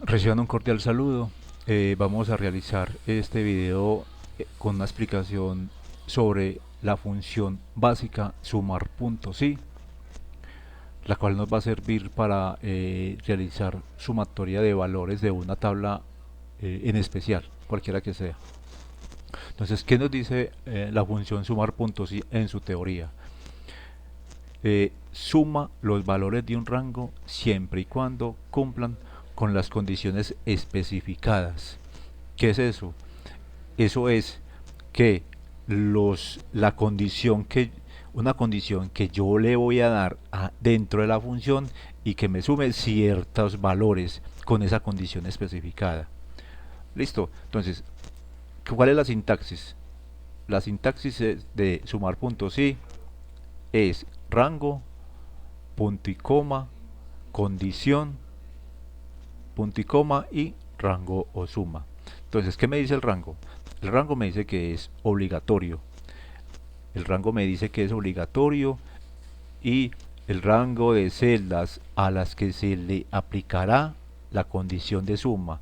Reciban un cordial saludo. Vamos a realizar este video con una explicación sobre la función básica sumar puntos y la cual nos va a servir para realizar sumatoria de valores de una tabla en especial, cualquiera que sea. Entonces, ¿qué nos dice la función sumar puntos y en su teoría? Suma los valores de un rango siempre y cuando cumplan con las condiciones especificadas. ¿Qué es eso? Eso es que la condición que una condición que yo le voy a dar dentro de la función y que me sume ciertos valores con esa condición especificada. Listo. Entonces, ¿cuál es la sintaxis? La sintaxis de sumar puntos y es rango, punto y coma, condición, punto y coma y rango o suma. Entonces, ¿qué me dice el rango? El rango me dice que es obligatorio. El rango me dice que es obligatorio y el rango de celdas a las que se le aplicará la condición de suma.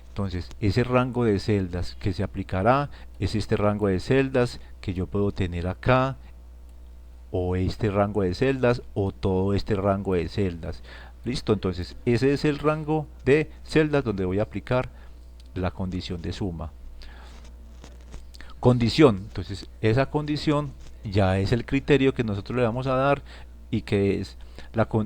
Entonces, ese rango de celdas que se aplicará es este rango de celdas que yo puedo tener acá, o este rango de celdas, o todo este rango de celdas. Listo, entonces ese es el rango de celdas donde voy a aplicar la condición de suma. Condición, entonces esa condición ya es el criterio que nosotros le vamos a dar y que es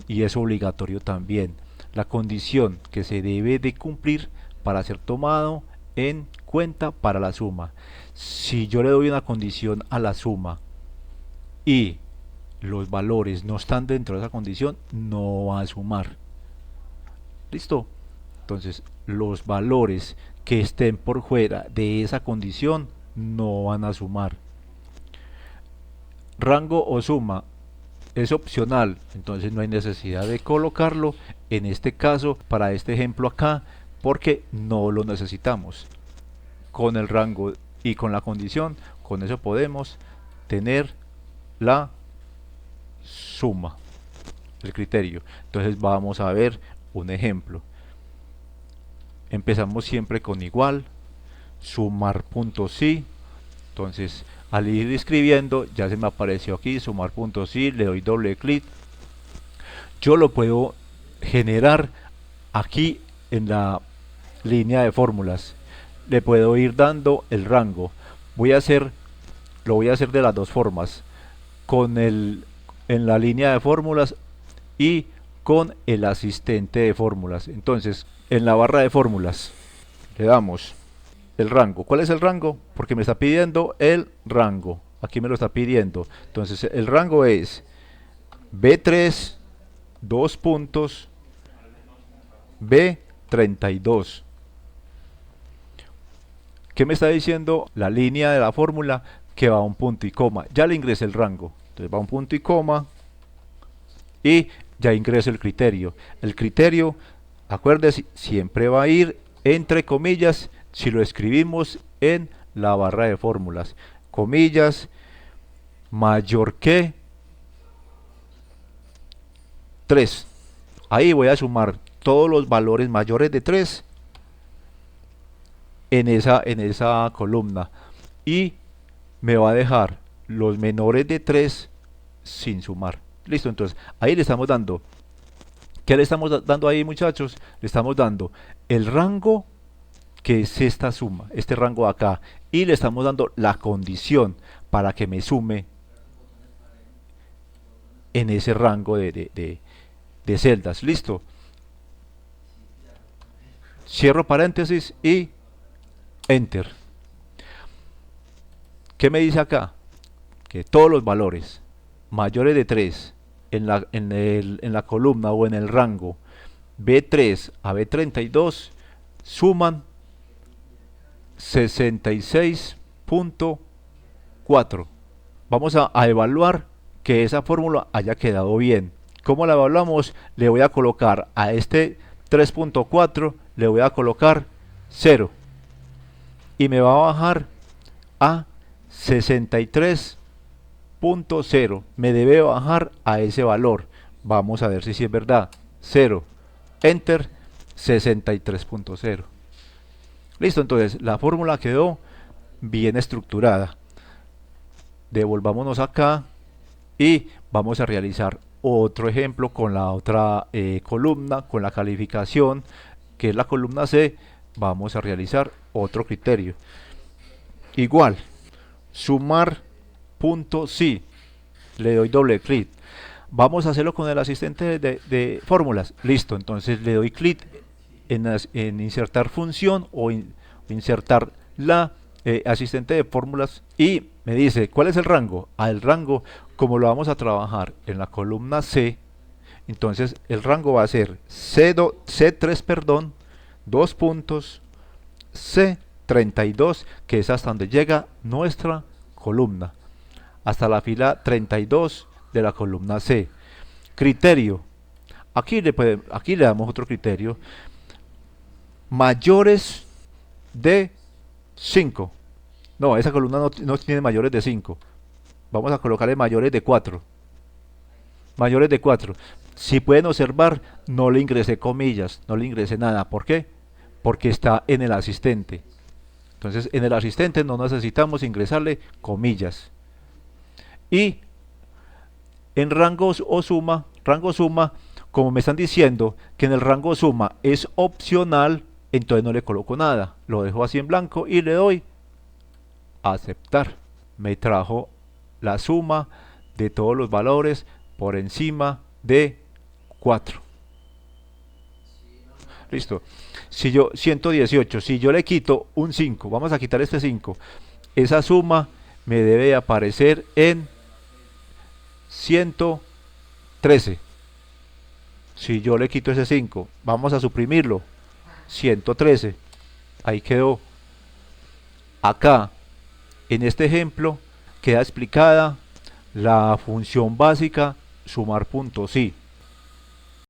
y es obligatorio también. La condición que se debe de cumplir para ser tomado en cuenta para la suma. Si yo le doy una condición a la suma y los valores no están dentro de esa condición, no va a sumar. ¿Listo? Entonces, los valores que estén por fuera de esa condición no van a sumar. Rango o suma es opcional, entonces no hay necesidad de colocarlo en este caso, para este ejemplo acá, porque no lo necesitamos. Con el rango y con la condición, con eso podemos tener la suma, el criterio. Entonces vamos a ver un ejemplo. Empezamos siempre con igual, sumar puntos sí. Entonces al ir escribiendo ya se me apareció aquí sumar puntos sí, le doy doble clic. Yo lo puedo generar aquí en la línea de fórmulas. Le puedo ir dando el rango. Lo voy a hacer de las dos formas, en la línea de fórmulas y con el asistente de fórmulas. Entonces, en la barra de fórmulas le damos el rango. ¿Cuál es el rango? Porque me está pidiendo el rango. Aquí me lo está pidiendo. Entonces, el rango es B3, 2 puntos, B32. ¿Qué me está diciendo la línea de la fórmula? Que va a un punto y coma. Ya le ingresé el rango. Entonces va a un punto y coma y ya ingreso el criterio. El criterio, acuérdese, siempre va a ir entre comillas si lo escribimos en la barra de fórmulas. Comillas, mayor que 3. Ahí voy a sumar todos los valores mayores de 3 en esa columna. Y me va a dejar los menores de 3 sin sumar. Listo, entonces ahí le estamos dando. ¿Qué le estamos dando ahí, muchachos? Le estamos dando el rango, que es esta suma, este rango de acá, y le estamos dando la condición para que me sume en ese rango de celdas. Listo. Cierro paréntesis y enter. ¿Qué me dice acá? Que todos los valores mayores de 3 en la columna o en el rango B3 a B32 suman 66.4. Vamos a evaluar que esa fórmula haya quedado bien. ¿Cómo la evaluamos? Le voy a colocar a este 3.4, le voy a colocar 0 y me va a bajar a 63.0. Me debe bajar a ese valor. Vamos a ver si es verdad. 0, enter, 63.0. Listo, entonces la fórmula quedó bien estructurada. Devolvámonos acá y vamos a realizar otro ejemplo con la otra columna, con la calificación, que es la columna C. Vamos a realizar otro criterio. Igual, sumar punto sí. Le doy doble clic. Vamos a hacerlo con el asistente de fórmulas. Listo, entonces le doy clic en insertar función o insertar la asistente de fórmulas y me dice ¿cuál es el rango? El rango, como lo vamos a trabajar en la columna C, entonces el rango va a ser C3, perdón, dos puntos, C32, que es hasta donde llega nuestra columna, hasta la fila 32 de la columna C. Criterio. Aquí le damos otro criterio. Mayores de 5. No, esa columna no tiene mayores de 5. Vamos a colocarle mayores de 4. Mayores de 4. Si pueden observar, no le ingresé comillas, no le ingresé nada. ¿Por qué? Porque está en el asistente. Entonces, en el asistente no necesitamos ingresarle comillas. Y en rangos o suma, rango suma, como me están diciendo que en el rango suma es opcional, entonces no le coloco nada. Lo dejo así en blanco y le doy aceptar. Me trajo la suma de todos los valores por encima de 4. Listo. Si yo 118, si yo le quito un 5, vamos a quitar este 5, esa suma me debe aparecer en 113. Si yo le quito ese 5, vamos a suprimirlo. 113. Ahí quedó. Acá, en este ejemplo, queda explicada la función básica sumar puntos sí.